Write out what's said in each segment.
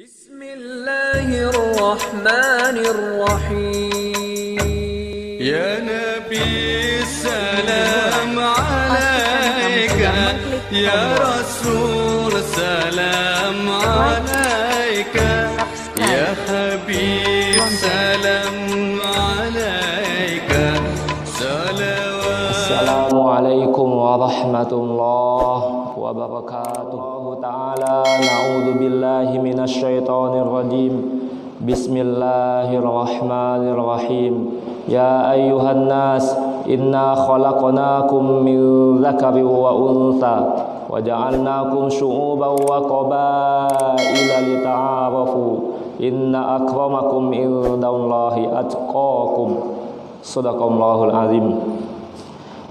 Bismillahirrahmanirrahim. Ya Nabi salam alaika, ya Rasul salam alaika, ya Habib salam alaika, salawat. Assalamualaikum warahmatullahi wabarakatuh. Ta'ala na'udzu billahi minasyaitonir rajim. Bismillahirrahmanirrahim. Ya ayyuhan nas, inna khalaqnakum min dzakarin wa untha wa ja'alnakum syu'uban wa qabaila lita'arafu. Inna akramakum indallahi atqakum. Shadaqallahul azim.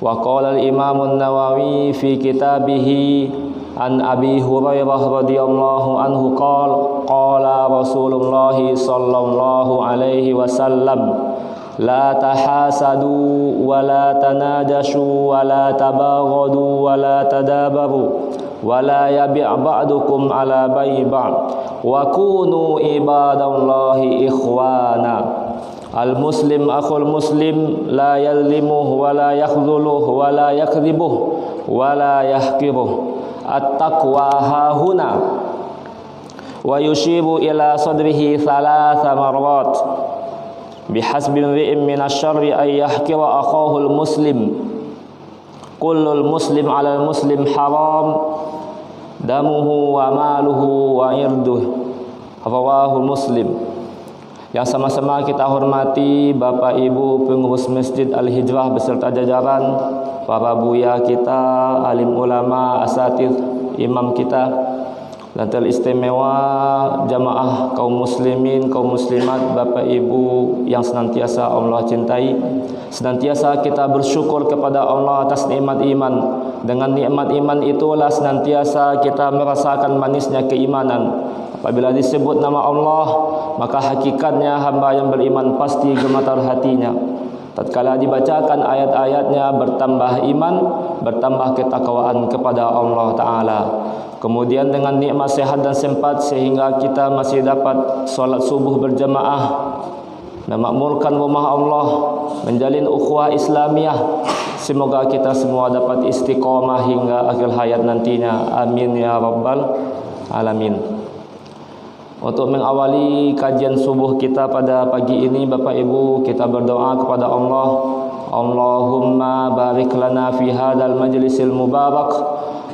Wa qala al-Imam an-Nawawi fi kitabihi an Abi Hurairah radhiyallahu anhu qala Rasulullah sallallahu alaihi wasallam la tahasadu wa la tanajashu wa la tabaghadu wa la tadabaru wa la yabi' ba'dukum ala bai'i ba'd wa kunu ibadallahi ikhwana. Al-muslim akhul muslim la yadhlimuhu wa la yakhdhuluhu wa la yakdhibuhu wa la yahqiruhu. At-taqwa hahuna. Wa yushibu ila sadrihi thalatha marrat. Bihasbi imri'in minasyarri ay yahqira akhahu al-muslim. Kullul muslim 'ala al-muslim haram damuhu wa maluhu wa irduhu. Rawahu Muslim. Yang sama-sama kita hormati Bapak Ibu pengurus Masjid Al-Hijrah beserta jajaran, para buya kita, alim ulama, asatidz, imam kita, dan teristimewa jamaah kaum muslimin, kaum muslimat, Bapak Ibu yang senantiasa Allah cintai. Senantiasa kita bersyukur kepada Allah atas nikmat iman. Dengan nikmat iman itulah senantiasa kita merasakan manisnya keimanan. Apabila disebut nama Allah, maka hakikatnya hamba yang beriman pasti gemetar hatinya. Tatkala dibacakan ayat-ayatnya, bertambah iman, bertambah ketakwaan kepada Allah Ta'ala. Kemudian dengan nikmat sehat dan sempat sehingga kita masih dapat solat subuh berjamaah, memakmurkan rumah Allah, menjalin ukhuwah Islamiyah. Semoga kita semua dapat istiqomah hingga akhir hayat nantinya. Amin ya rabbal alamin. Untuk mengawali kajian subuh kita pada pagi ini, Bapak Ibu, kita berdoa kepada Allah. Allahumma barik lana fi hadzal majlisil mubarak.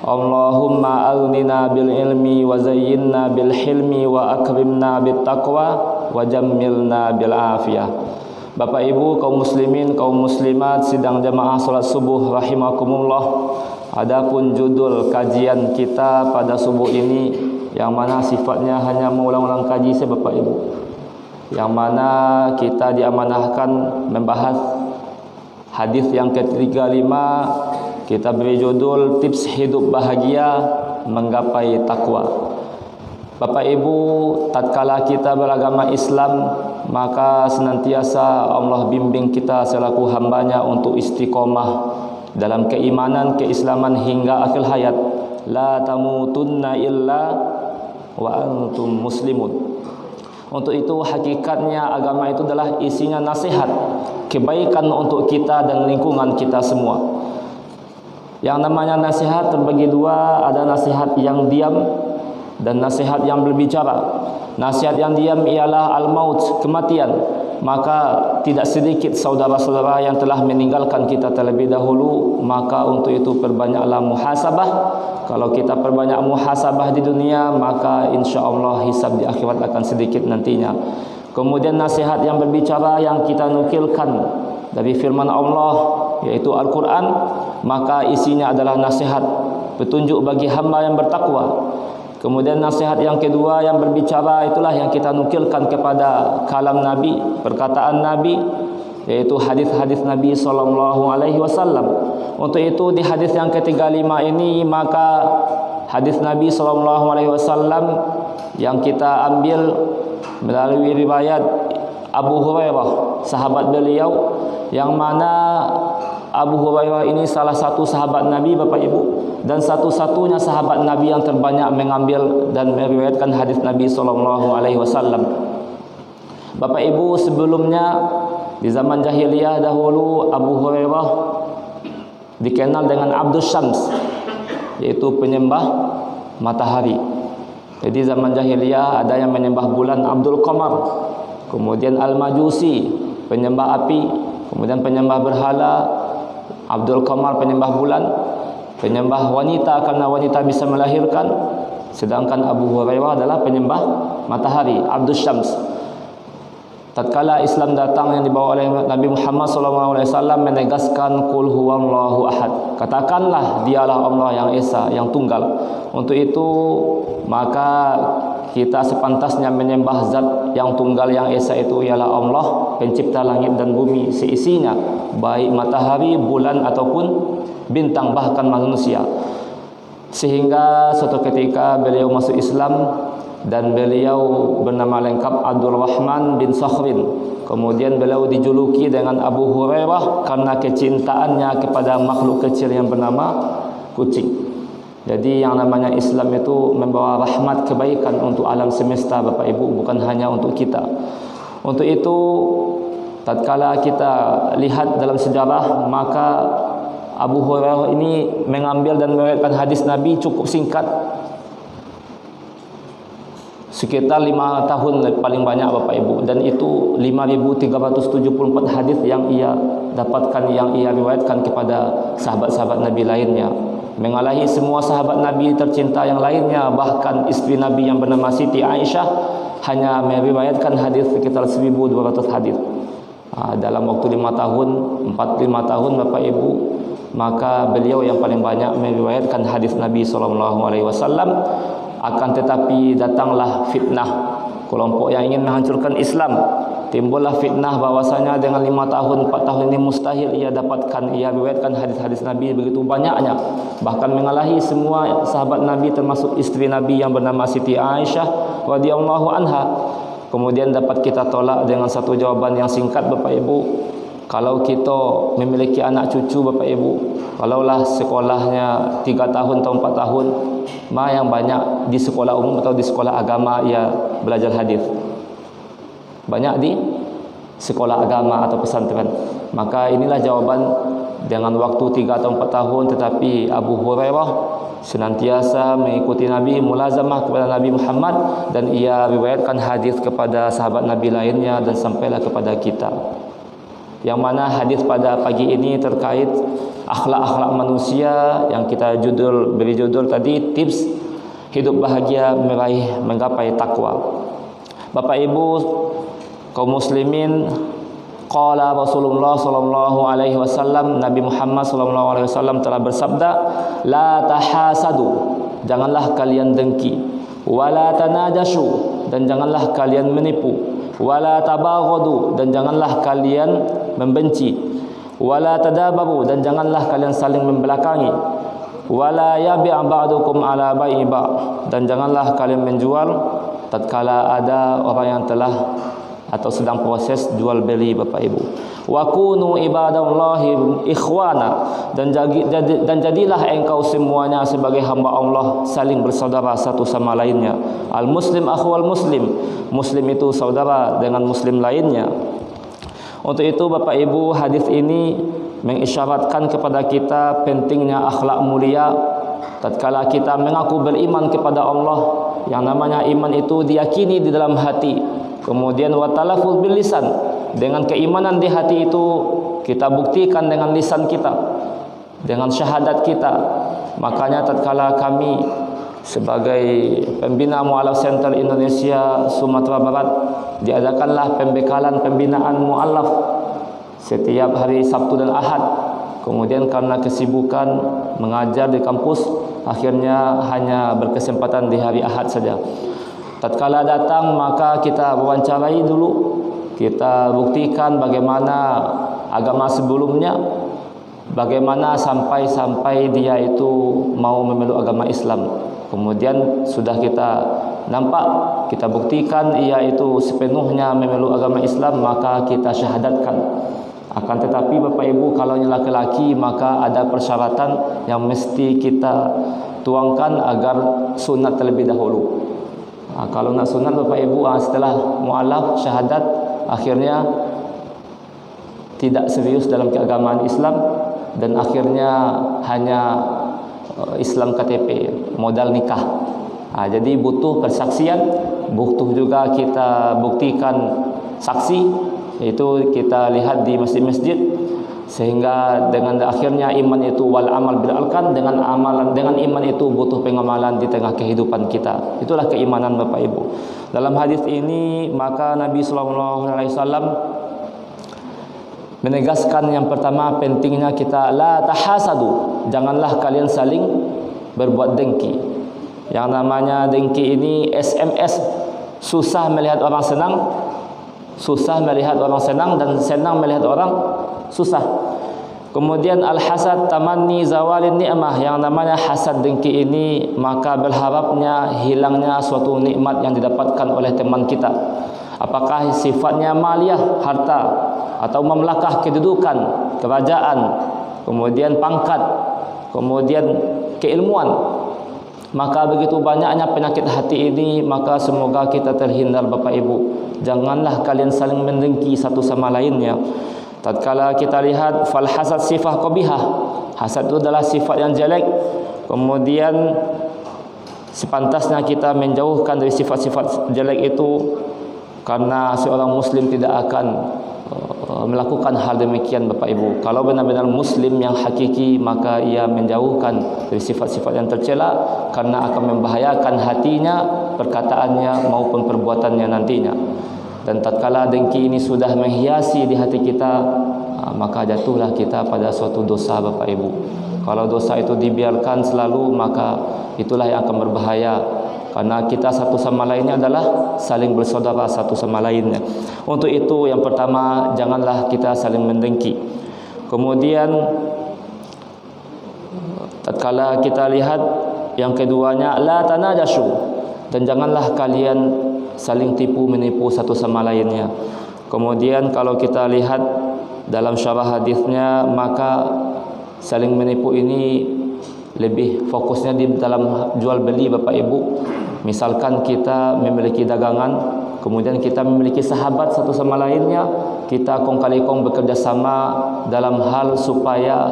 Allahumma aghnina bil ilmi wa zayyinna bil hilmi wa akrimna bit taqwa wa jammilna bil afiyah. Bapak Ibu, kaum muslimin, kaum muslimat, sidang jamaah salat subuh rahimakumullah. Adapun judul kajian kita pada subuh ini, yang mana sifatnya hanya mengulang-ulang kaji saya Bapak Ibu, yang mana kita diamanahkan membahas hadis yang ke-35. Kita beri judul tips hidup bahagia menggapai takwa. Bapak Ibu, tatkala kita beragama Islam, maka senantiasa Allah bimbing kita selaku hambanya untuk istiqomah dalam keimanan, keislaman hingga akhir hayat. La tamutunna illa wa antum muslimun. Untuk itu hakikatnya agama itu adalah isinya nasihat, kebaikan untuk kita dan lingkungan kita semua. Yang namanya nasihat terbagi dua, ada nasihat yang diam dan nasihat yang berbicara. Nasihat yang diam ialah al-maut, kematian. Maka tidak sedikit saudara-saudara yang telah meninggalkan kita terlebih dahulu. Maka untuk itu perbanyaklah muhasabah. Kalau kita perbanyak muhasabah di dunia, maka insya Allah hisab di akhirat akan sedikit nantinya. Kemudian nasihat yang berbicara yang kita nukilkan dari firman Allah, yaitu Al-Quran, maka isinya adalah nasihat, petunjuk bagi hamba yang bertakwa. Kemudian nasihat yang kedua yang berbicara itulah yang kita nukilkan kepada kalam Nabi, perkataan Nabi, yaitu hadis-hadis Nabi SAW. Untuk itu di hadis yang ke-35 ini, maka hadis Nabi SAW yang kita ambil melalui riwayat Abu Hurairah, sahabat beliau, yang mana Abu Hurairah ini salah satu sahabat Nabi Bapak Ibu, dan satu-satunya sahabat Nabi yang terbanyak mengambil dan meriwayatkan hadis Nabi SAW. Bapak Ibu, sebelumnya di zaman jahiliyah dahulu Abu Hurairah dikenal dengan Abdul Syams, yaitu penyembah matahari. Jadi zaman jahiliyah ada yang menyembah bulan Abdul Qamar, kemudian Al-Majusi penyembah api, kemudian penyembah berhala Abdul Qamar penyembah bulan, penyembah wanita karena wanita bisa melahirkan, sedangkan Abu Hurairah adalah penyembah matahari, Abdul Syams. Tatkala Islam datang yang dibawa oleh Nabi Muhammad SAW menegaskan qul huwallahu ahad, katakanlah dialah Allah yang esa, yang tunggal. Untuk itu maka kita sepantasnya menyembah zat yang tunggal yang esa, itu ialah Allah, pencipta langit dan bumi seisinya, baik matahari, bulan ataupun bintang, bahkan manusia. Sehingga suatu ketika beliau masuk Islam dan beliau bernama lengkap Abdul Rahman bin Sakhrin. Kemudian beliau dijuluki dengan Abu Hurairah karena kecintaannya kepada makhluk kecil yang bernama kucing. Jadi yang namanya Islam itu membawa rahmat kebaikan untuk alam semesta Bapak Ibu, bukan hanya untuk kita. Untuk itu tatkala kita lihat dalam sejarah, maka Abu Hurairah ini mengambil dan meriwayatkan hadis Nabi cukup singkat, sekitar 5 tahun paling banyak Bapak Ibu, dan itu 5.374 hadis yang ia dapatkan, yang ia riwayatkan kepada sahabat-sahabat Nabi lainnya, mengalahi semua sahabat Nabi tercinta yang lainnya. Bahkan istri Nabi yang bernama Siti Aisyah hanya meriwayatkan hadis sekitar 1.200 hadis. Dalam waktu 5 tahun, 45 tahun Bapak Ibu, maka beliau yang paling banyak meriwayatkan hadis Nabi SAW. Akan tetapi datanglah fitnah, kelompok yang ingin menghancurkan Islam. Timbullah fitnah bahwasanya dengan 5 tahun, 4 tahun ini mustahil ia dapatkan, ia riwayatkan hadis-hadis Nabi begitu banyaknya, bahkan mengalahi semua sahabat Nabi termasuk istri Nabi yang bernama Siti Aisyah radhiyallahu anha. Kemudian dapat kita tolak dengan satu jawaban yang singkat Bapak Ibu. Kalau kita memiliki anak cucu Bapak Ibu, kalaulah sekolahnya 3 tahun atau 4 tahun, yang banyak di sekolah umum atau di sekolah agama ia belajar hadis, banyak di sekolah agama atau pesantren. Maka inilah jawaban, dengan waktu 3 atau 4 tahun, tetapi Abu Hurairah senantiasa mengikuti Nabi, mulazamah kepada Nabi Muhammad, dan ia riwayatkan hadis kepada sahabat Nabi lainnya dan sampailah kepada kita. Yang mana hadis pada pagi ini terkait akhlak-akhlak manusia yang kita beri judul tadi, tips hidup bahagia meraih menggapai takwa. Bapak Ibu kaum muslimin, qala Rasulullah sallallahu alaihi wasallam, Nabi Muhammad sallallahu alaihi wasallam telah bersabda, la tahasadu, janganlah kalian dengki, wala tanajashu, dan janganlah kalian menipu, wala tabaghadu, dan janganlah kalian membenci, wala tadabaru, dan janganlah kalian saling membelakangi, wala yabi' ba'dukum ala bai'i ba', dan janganlah kalian menjual tatkala ada orang yang telah atau sedang proses jual beli Bapak Ibu. Wa kunu ibadallahi ikhwana, dan jadilah engkau semuanya sebagai hamba Allah saling bersaudara satu sama lainnya. Al muslim akhwal muslim, muslim itu saudara dengan muslim lainnya. Untuk itu Bapak Ibu, hadis ini mengisyaratkan kepada kita pentingnya akhlak mulia tatkala kita mengaku beriman kepada Allah. Yang namanya iman itu diyakini di dalam hati, kemudian wa talafuz bil lisan, dengan keimanan di hati itu kita buktikan dengan lisan kita, dengan syahadat kita. Makanya tatkala kami sebagai pembina Mu'allaf Center Indonesia Sumatera Barat, diadakanlah pembekalan pembinaan mu'allaf setiap hari Sabtu dan Ahad. Kemudian karena kesibukan mengajar di kampus, akhirnya hanya berkesempatan di hari Ahad saja. Tatkala datang maka kita wawancarai dulu, kita buktikan bagaimana agama sebelumnya, bagaimana sampai dia itu mau memeluk agama Islam. Kemudian sudah kita nampak, kita buktikan ia itu sepenuhnya memeluk agama Islam, maka kita syahadatkan. Akan tetapi Bapak Ibu, kalau yang laki-laki maka ada persyaratan yang mesti kita tuangkan agar sunat terlebih dahulu. Kalau nak sunat Bapak Ibu, setelah mu'alaf syahadat, akhirnya tidak serius dalam keagamaan Islam dan akhirnya hanya Islam KTP, modal nikah. Jadi butuh persaksian, butuh juga kita buktikan saksi, itu kita lihat di masjid-masjid, sehingga dengan akhirnya iman itu wal amal bil arkan, dengan iman itu butuh pengamalan di tengah kehidupan kita. Itulah keimanan Bapak Ibu. Dalam hadis ini maka Nabi sallallahu alaihi wasallam menegaskan yang pertama, pentingnya kita la tahasadu, janganlah kalian saling berbuat dengki. Yang namanya dengki ini SMS, susah melihat orang senang, dan senang melihat orang susah. Kemudian al-hasad tamanni zawalin ni'mah, yang namanya hasad dengki ini maka berharapnya hilangnya suatu nikmat yang didapatkan oleh teman kita. Apakah sifatnya maliyah, harta, atau mamlakah, kedudukan, kerajaan, kemudian pangkat, kemudian keilmuan. Maka begitu banyaknya penyakit hati ini, maka semoga kita terhindar Bapak Ibu. Janganlah kalian saling mendengki satu sama lainnya. Tatkala kita lihat fal hasad sifah qabihah, hasad itu adalah sifat yang jelek. Kemudian sepantasnya kita menjauhkan dari sifat-sifat jelek itu, karena seorang muslim tidak akan melakukan hal demikian Bapak Ibu. Kalau benar-benar muslim yang hakiki, maka ia menjauhkan dari sifat-sifat yang tercela, karena akan membahayakan hatinya, perkataannya maupun perbuatannya nantinya. Dan tatkala dengki ini sudah menghiasi di hati kita, maka jatuhlah kita pada suatu dosa Bapak Ibu. Kalau dosa itu dibiarkan selalu, maka itulah yang akan berbahaya, karena kita satu sama lainnya adalah saling bersaudara satu sama lainnya. Untuk itu yang pertama, janganlah kita saling mendengki. Kemudian tatkala kita lihat yang keduanya, la tanajashu, dan janganlah kalian saling tipu menipu satu sama lainnya. Kemudian kalau kita lihat dalam syarah hadisnya, maka saling menipu ini lebih fokusnya di dalam jual beli Bapak Ibu. Misalkan kita memiliki dagangan, kemudian kita memiliki sahabat satu sama lainnya, kita kong kali kong bekerja sama dalam hal supaya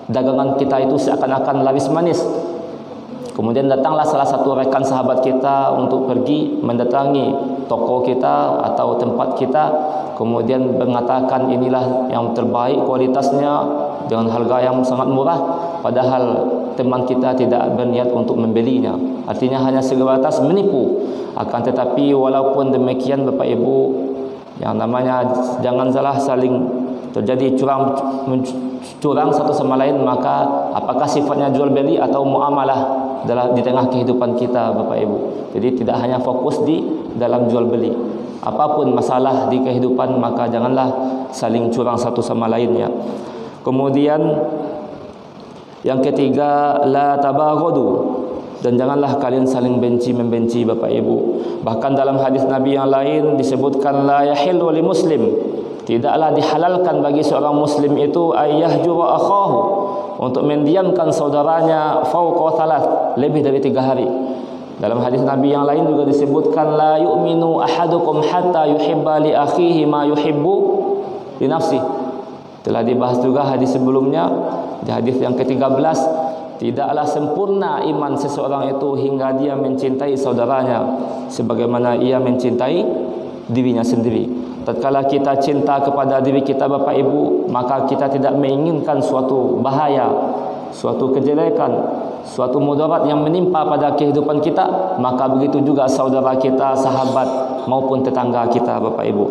dagangan kita itu seakan-akan laris manis. Kemudian datanglah salah satu rekan sahabat kita untuk pergi mendatangi toko kita atau tempat kita, kemudian mengatakan inilah yang terbaik kualitasnya dengan harga yang sangat murah, padahal teman kita tidak berniat untuk membelinya. Artinya hanya sebatas menipu. Akan tetapi walaupun demikian Bapak Ibu, yang namanya jangan salah saling terjadi curang satu sama lain, maka apakah sifatnya jual beli atau muamalah di tengah kehidupan kita Bapak Ibu. Jadi tidak hanya fokus di dalam jual beli. Apapun masalah di kehidupan, maka janganlah saling curang satu sama lainnya. Kemudian yang ketiga, la tabaghadu, dan janganlah kalian saling benci-membenci Bapak Ibu. Bahkan dalam hadis Nabi yang lain disebutkan, la yahillu li muslim, tidaklah dihalalkan bagi seorang muslim itu ayyahjura akhahu, untuk mendiamkan saudaranya fauqa thalath, lebih dari 3 hari. Dalam hadis Nabi yang lain juga disebutkan, la yu'minu ahadukum hatta yuhibba li akhihi ma yuhibbu li nafsihi. Telah dibahas juga hadis sebelumnya, di hadis yang ke-13, tidaklah sempurna iman seseorang itu hingga dia mencintai saudaranya sebagaimana ia mencintai dirinya sendiri. Tatkala kita cinta kepada diri kita Bapak Ibu, maka kita tidak menginginkan suatu bahaya, suatu kejelekan, suatu mudarat yang menimpa pada kehidupan kita. Maka begitu juga saudara kita, sahabat maupun tetangga kita Bapak Ibu.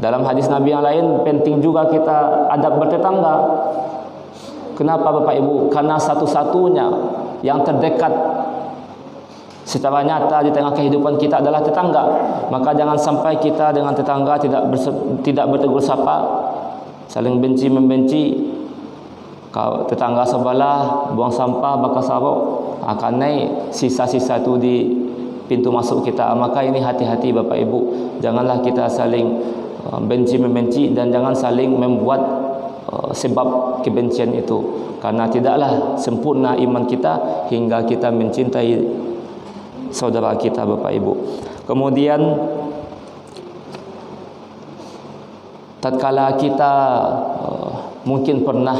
Dalam hadis Nabi yang lain, penting juga kita adab bertetangga. Kenapa Bapak Ibu? Karena satu-satunya yang terdekat secara nyata di tengah kehidupan kita adalah tetangga. Maka jangan sampai kita dengan tetangga tidak bertegur sapa, saling benci membenci. Kalau tetangga sebelah buang sampah bakal sarok, akan naik sisa-sisa itu di pintu masuk kita. Maka ini hati-hati Bapak Ibu, janganlah kita saling benci-membenci, dan jangan saling membuat sebab kebencian itu, karena tidaklah sempurna iman kita hingga kita mencintai saudara kita, Bapak Ibu. Kemudian tatkala kita mungkin pernah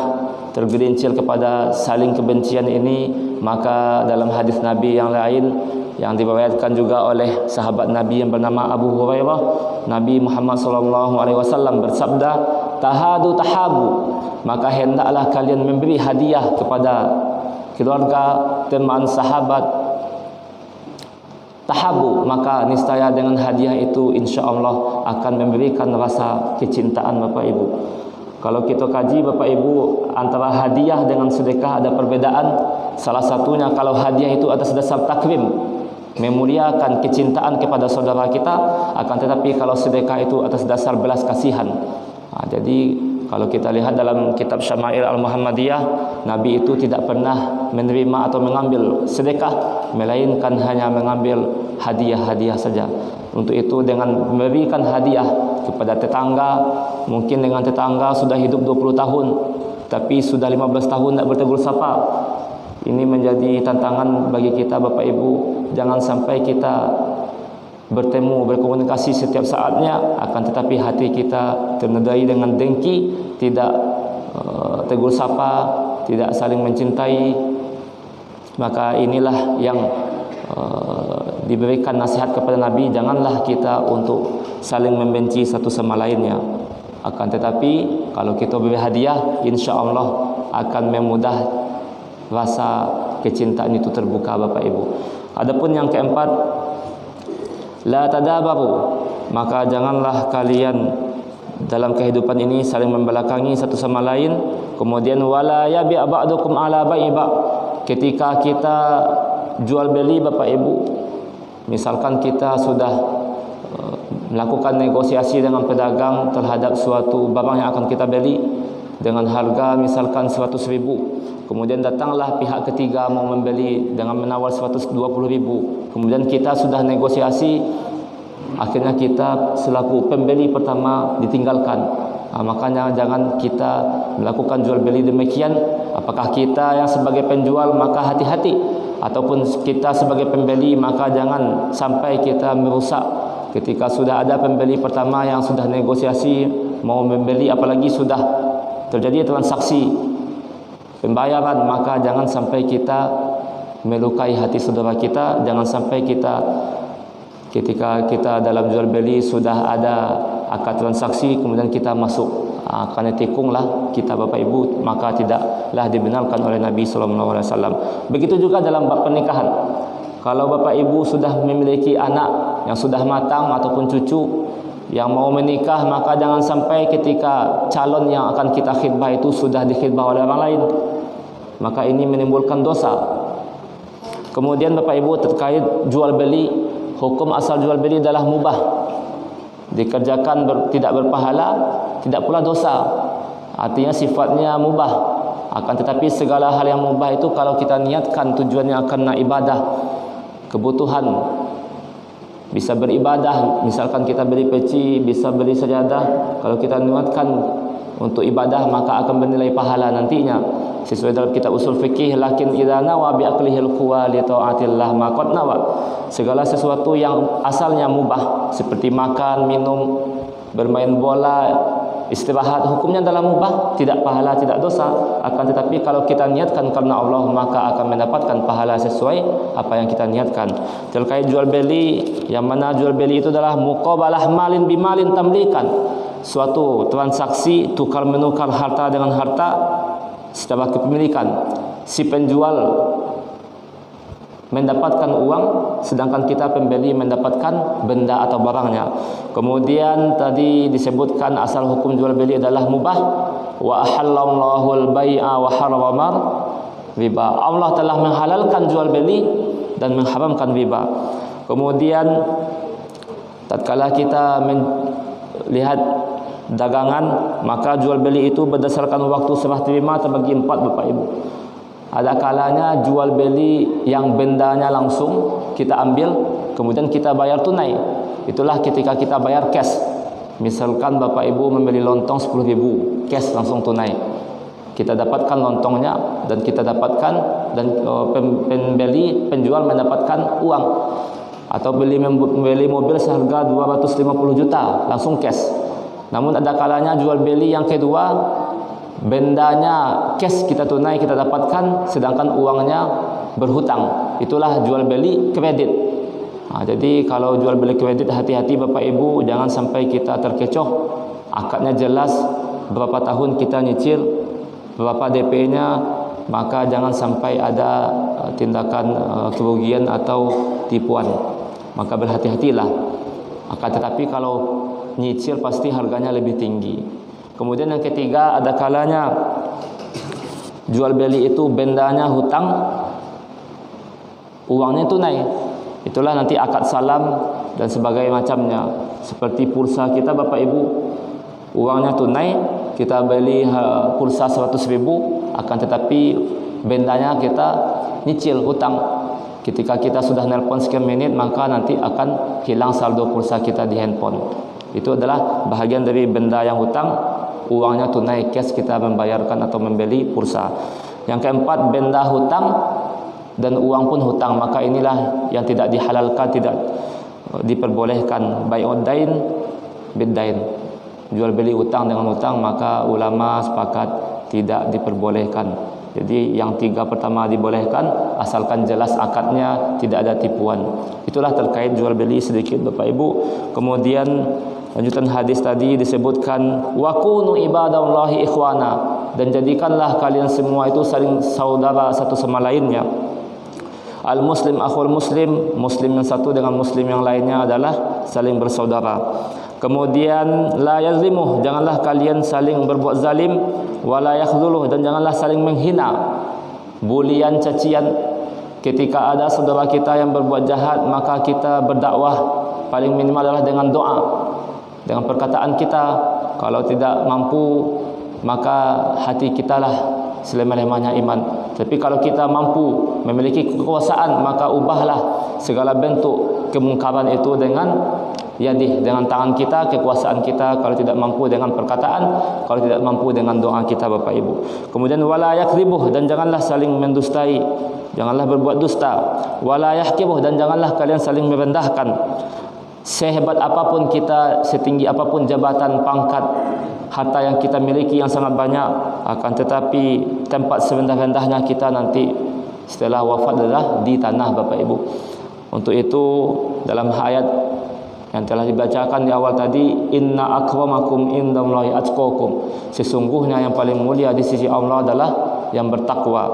tergelincir kepada saling kebencian ini, maka dalam hadis Nabi yang lain yang diriwayatkan juga oleh sahabat Nabi yang bernama Abu Hurairah, Nabi Muhammad SAW bersabda, tahadu tahabu, maka hendaklah kalian memberi hadiah kepada keluarga, teman, sahabat. Tahabu, maka niscaya dengan hadiah itu insya-Allah akan memberikan rasa kecintaan, Bapak Ibu. Kalau kita kaji, Bapak Ibu, antara hadiah dengan sedekah ada perbedaan. Salah satunya kalau hadiah itu atas dasar takrim, memuliakan kecintaan kepada saudara kita, akan tetapi kalau sedekah itu atas dasar belas kasihan. Jadi kalau kita lihat dalam kitab Syama'il Al-Muhammadiyah, Nabi itu tidak pernah menerima atau mengambil sedekah, melainkan hanya mengambil hadiah-hadiah saja. Untuk itu dengan memberikan hadiah kepada tetangga, mungkin dengan tetangga sudah hidup 20 tahun, tapi sudah 15 tahun tidak bertegur sapa. Ini menjadi tantangan bagi kita, Bapak Ibu. Jangan sampai kita bertemu, berkomunikasi setiap saatnya, akan tetapi hati kita ternodai dengan dengki, tidak tegur sapa, tidak saling mencintai. Maka inilah yang diberikan nasihat kepada Nabi, janganlah kita untuk saling membenci satu sama lainnya. Akan tetapi kalau kita beri hadiah, insya Allah akan memudah rasa kecintaan itu terbuka, Bapak Ibu. Adapun yang keempat, la tadabaru, maka janganlah kalian dalam kehidupan ini saling membelakangi satu sama lain. Kemudian wala yabi' ba'dukum ala bai'i ba', ketika kita jual beli, Bapak Ibu, misalkan kita sudah melakukan negosiasi dengan pedagang terhadap suatu barang yang akan kita beli dengan harga misalkan 100.000, kemudian datanglah pihak ketiga mau membeli dengan menawar 120.000, kemudian kita sudah negosiasi, akhirnya kita selaku pembeli pertama ditinggalkan. Makanya jangan kita melakukan jual beli demikian. Apakah kita yang sebagai penjual maka hati-hati, ataupun kita sebagai pembeli maka jangan sampai kita merusak. Ketika sudah ada pembeli pertama yang sudah negosiasi mau membeli, apalagi sudah terjadi transaksi pembayaran, maka jangan sampai kita melukai hati saudara kita. Jangan sampai kita ketika kita dalam jual beli sudah ada akad transaksi, kemudian kita masuk karena tikunglah kita, Bapak Ibu, maka tidaklah dibenarkan oleh Nabi SAW. Begitu juga dalam bab pernikahan. Kalau Bapak Ibu sudah memiliki anak yang sudah matang ataupun cucu yang mau menikah, maka jangan sampai ketika calon yang akan kita khidbah itu sudah dikhidbah oleh orang lain, maka ini menimbulkan dosa. Kemudian Bapak Ibu, terkait jual beli, hukum asal jual beli adalah mubah, dikerjakan tidak berpahala, tidak pula dosa. Artinya sifatnya mubah. Akan tetapi segala hal yang mubah itu kalau kita niatkan tujuannya karena ibadah, kebutuhan, bisa beribadah, misalkan kita beli peci, bisa beli sajadah, kalau kita niatkan untuk ibadah maka akan bernilai pahala nantinya. Sesuai dalam kitab usul fikih, lakin idza nawa bi aqlihil quwa li taatillah ma qad nawa. Segala sesuatu yang asalnya mubah seperti makan, minum, bermain bola, istirahat, hukumnya dalam mubah, tidak pahala, tidak dosa. Akan tetapi kalau kita niatkan karena Allah, maka akan mendapatkan pahala sesuai apa yang kita niatkan. Terkait jual beli, yang mana jual beli itu adalah muqabalah malin bimalin tamlikan, suatu transaksi tukar menukar harta dengan harta secara kepemilikan. Si penjual mendapatkan uang, sedangkan kita pembeli mendapatkan benda atau barangnya. Kemudian tadi disebutkan asal hukum jual beli adalah mubah. Wa ahallallahu al-bai'a wa harrama riba. Allah telah menghalalkan jual beli dan mengharamkan riba. Kemudian tatkala kita melihat dagangan, maka jual beli itu berdasarkan waktu serah terima terbagi 4, Bapak Ibu. Ada kalanya jual beli yang bendanya langsung kita ambil, kemudian kita bayar tunai. Itulah ketika kita bayar cash. Misalkan Bapak Ibu membeli lontong 10.000 cash langsung tunai, kita dapatkan lontongnya dan kita dapatkan dan penjual mendapatkan uang. Atau membeli mobil seharga 250 juta langsung cash. Namun ada kalanya jual beli yang kedua, bendanya cash kita tunai kita dapatkan, sedangkan uangnya berhutang. Itulah jual beli kredit. Jadi kalau jual beli kredit, hati-hati Bapak Ibu, jangan sampai kita terkecoh. Akadnya jelas, berapa tahun kita nyicil, berapa DP-nya, maka jangan sampai ada tindakan kerugian atau tipuan. Maka berhati-hatilah. Akan tetapi kalau nyicil pasti harganya lebih tinggi. Kemudian yang ketiga, ada kalanya jual beli itu bendanya hutang, uangnya tunai. Itulah nanti akad salam dan sebagainya macamnya. Seperti pulsa kita Bapak Ibu, uangnya tunai, kita beli pulsa 100.000, akan tetapi bendanya kita nyicil hutang. Ketika kita sudah nelpon sekian menit, maka nanti akan hilang saldo pulsa kita di handphone. Itu adalah bahagian dari benda yang hutang, uangnya tunai cash kita membayarkan atau membeli pulsa. Yang keempat, benda hutang dan uang pun hutang, maka inilah yang tidak dihalalkan, tidak diperbolehkan. Bai'ud dain bid-dain, jual beli hutang dengan hutang, maka ulama sepakat tidak diperbolehkan. Jadi yang tiga pertama dibolehkan asalkan jelas akadnya, tidak ada tipuan. Itulah terkait jual beli sedikit Bapak Ibu. Kemudian lanjutan hadis tadi disebutkan wa kunu ibadallahi ikhwana, dan jadikanlah kalian semua itu saling saudara satu sama lainnya. Al muslim akhul muslim, muslim yang satu dengan muslim yang lainnya adalah saling bersaudara. Kemudian la yazlimuh, janganlah kalian saling berbuat zalim, wala yakhdhuluh, dan janganlah saling menghina, bulian, cacian. Ketika ada saudara kita yang berbuat jahat, maka kita berdakwah paling minimal adalah dengan doa, dengan perkataan kita. Kalau tidak mampu, maka hati kita lah selemah-lemahnya iman. Tapi kalau kita mampu memiliki kekuasaan, maka ubahlah segala bentuk kemungkaran itu dengan yadih, dengan tangan kita, kekuasaan kita. Kalau tidak mampu dengan perkataan, kalau tidak mampu dengan doa kita Bapak Ibu. Kemudian wala yakdzibuh, dan janganlah saling mendustai, janganlah berbuat dusta. Wala yahkibuh, dan janganlah kalian saling merendahkan. Sehebat apapun kita, setinggi apapun jabatan, pangkat, harta yang kita miliki yang sangat banyak, akan tetapi tempat serendah-rendahnya kita nanti setelah wafat adalah di tanah Bapak Ibu. Untuk itu dalam ayat yang telah dibacakan di awal tadi, inna akramakum indallahi atqakum, sesungguhnya yang paling mulia di sisi Allah adalah yang bertakwa.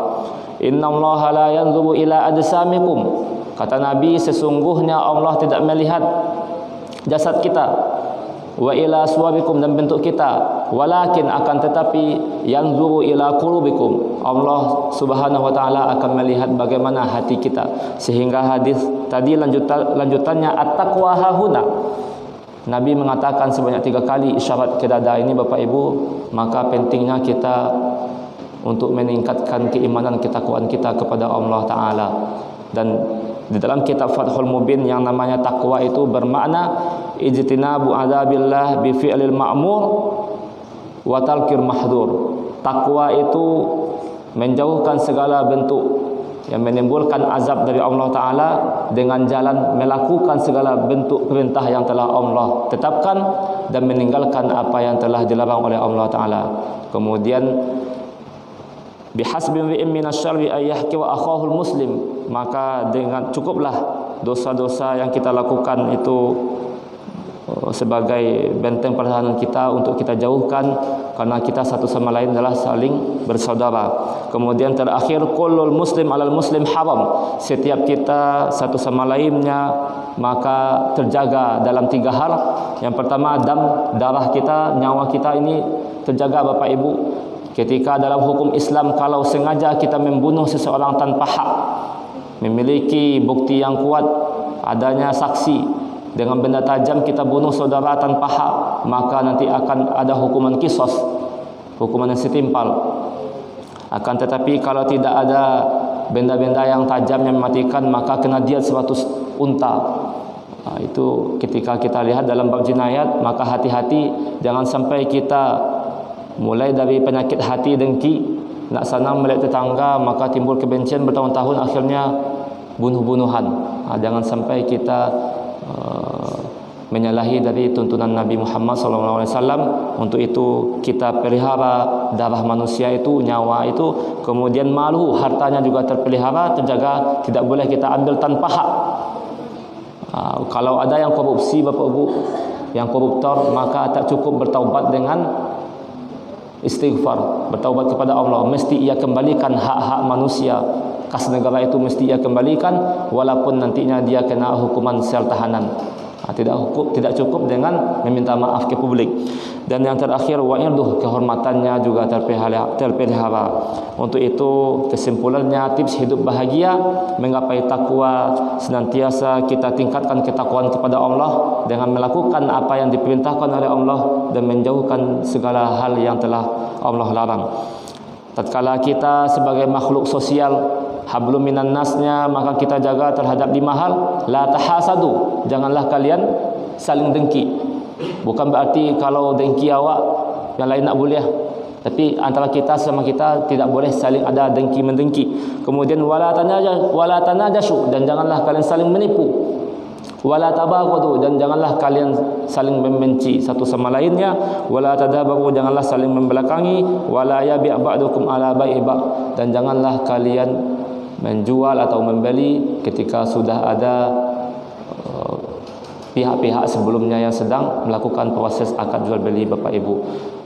Innallaha la yanzuru ila ajsamikum, kata Nabi, sesungguhnya Allah tidak melihat jasad kita, wa ila suwarikum, dan bentuk kita, walakin akan tetapi yanzuru ila qulubikum, Allah Subhanahu wa taala akan melihat bagaimana hati kita. Sehingga hadis tadi lanjutannya at-taqwa hahuna, Nabi mengatakan sebanyak 3 kali isyarat ke dada ini Bapak Ibu. Maka pentingnya kita untuk meningkatkan keimanan, ketakwaan kita kepada Allah taala. Dan di dalam kitab Fathul Mubin yang namanya takwa itu bermakna ijtinabu adzabillah bi fi'lil ma'mur wa talqir mahdzur. Takwa itu menjauhkan segala bentuk yang menimbulkan azab dari Allah taala dengan jalan melakukan segala bentuk perintah yang telah Allah tetapkan dan meninggalkan apa yang telah dilarang oleh Allah taala. Kemudian bihasbi imri'in minasyarri ay yahki wa akhahul muslim, maka dengan cukuplah dosa-dosa yang kita lakukan itu sebagai benteng pertahanan kita untuk kita jauhkan, karena kita satu sama lain adalah saling bersaudara. Kemudian terakhir, kullul muslim alal muslim haram, setiap kita satu sama lainnya maka terjaga dalam 3 hal. Yang pertama, darah kita, nyawa kita ini terjaga Bapak Ibu. Ketika dalam hukum Islam, kalau sengaja kita membunuh seseorang tanpa hak, memiliki bukti yang kuat, adanya saksi, dengan benda tajam kita bunuh saudara tanpa hak, maka nanti akan ada hukuman qisas, hukuman yang setimpal. Akan tetapi kalau tidak ada benda-benda yang tajam yang mematikan, maka kena diat 100 unta. Itu ketika kita lihat dalam bab jinayat, maka hati-hati jangan sampai kita mulai dari penyakit hati dengki, nak senang melihat tetangga maka timbul kebencian bertahun-tahun, akhirnya bunuh-bunuhan. Jangan sampai kita menyalahi dari tuntunan Nabi Muhammad SAW. Untuk itu kita pelihara darah manusia itu, nyawa itu, kemudian malu, hartanya juga terpelihara, terjaga, tidak boleh kita ambil tanpa hak. Kalau ada yang korupsi Bapak Ibu, yang koruptor, maka tak cukup bertaubat dengan istighfar, bertaubat kepada Allah, mesti ia kembalikan hak-hak manusia, kas negara itu mesti ia kembalikan, walaupun nantinya dia kena hukuman sel tahanan. Tidak cukup dengan meminta maaf ke publik. Dan yang terakhir, wa'irduh, kehormatannya juga terpelihara. Untuk itu kesimpulannya, tips hidup bahagia, menggapai takwa, senantiasa kita tingkatkan ketakwaan kepada Allah dengan melakukan apa yang diperintahkan oleh Allah dan menjauhkan segala hal yang telah Allah larang. Tatkala kita sebagai makhluk sosial, hablum minan nasnya, maka kita jaga terhadap 5 hal. La tahasadu, janganlah kalian saling dengki. Bukan berarti kalau dengki awak yang lain tak boleh, tapi antara kita sama kita tidak boleh saling ada dengki mendengki. Kemudian wala tanajashu, dan janganlah kalian saling menipu. Wala tabaghadu, dan janganlah kalian saling membenci satu sama lainnya. Wala tadabaru, janganlah saling membelakangi. Wala yabi' ba'dukum ala bai'i ba', dan janganlah kalian menjual atau membeli ketika sudah ada pihak-pihak sebelumnya yang sedang melakukan proses akad jual beli Bapak Ibu.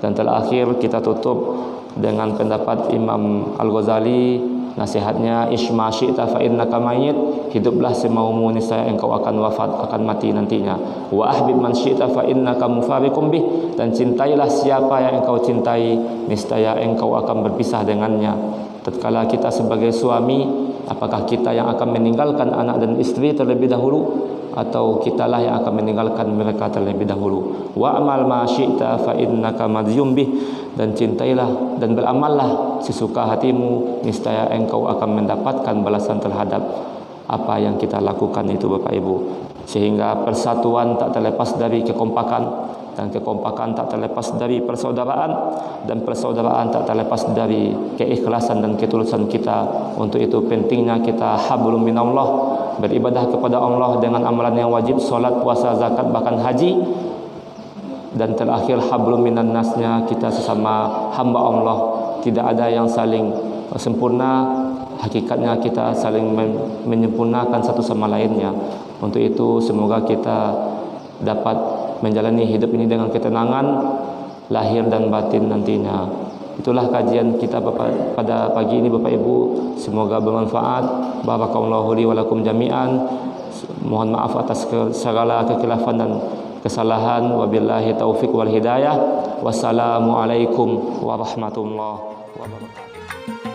Dan terakhir kita tutup dengan pendapat Imam Al-Ghazali, nasihatnya, isma syi'ta fa innaka mayyit, hiduplah semaumu, niscaya engkau akan wafat, akan mati nantinya. Wa ahbib man syi'ta fa innaka mufariqum bih, dan cintailah siapa yang engkau cintai, niscaya engkau akan berpisah dengannya. Tatkala kita sebagai suami, apakah kita yang akan meninggalkan anak dan istri terlebih dahulu, atau kitalah yang akan meninggalkan mereka terlebih dahulu? Wa'mal ma syi'ta fa innaka madhyum bih, dan cintailah dan beramallah sesuka hatimu, niscaya engkau akan mendapatkan balasan terhadap apa yang kita lakukan itu Bapak Ibu. Sehingga persatuan tak terlepas dari kekompakan, dan kekompakan tak terlepas dari persaudaraan, dan persaudaraan tak terlepas dari keikhlasan dan ketulusan kita. Untuk itu pentingnya kita hablum minallah, beribadah kepada Allah dengan amalan yang wajib, solat, puasa, zakat, bahkan haji. Dan terakhir hablum minan nasnya, kita sesama hamba Allah, tidak ada yang saling sempurna, hakikatnya kita saling menyempurnakan satu sama lainnya. Untuk itu semoga kita dapat menjalani hidup ini dengan ketenangan lahir dan batin nantinya. Itulah kajian kita pada pagi ini Bapak Ibu. Semoga bermanfaat. Barakallahu li wa lakum jami'an. Mohon maaf atas segala kekhilafan dan kesalahan. Wabillahi taufik wal hidayah. Wassalamualaikum warahmatullahi wabarakatuh.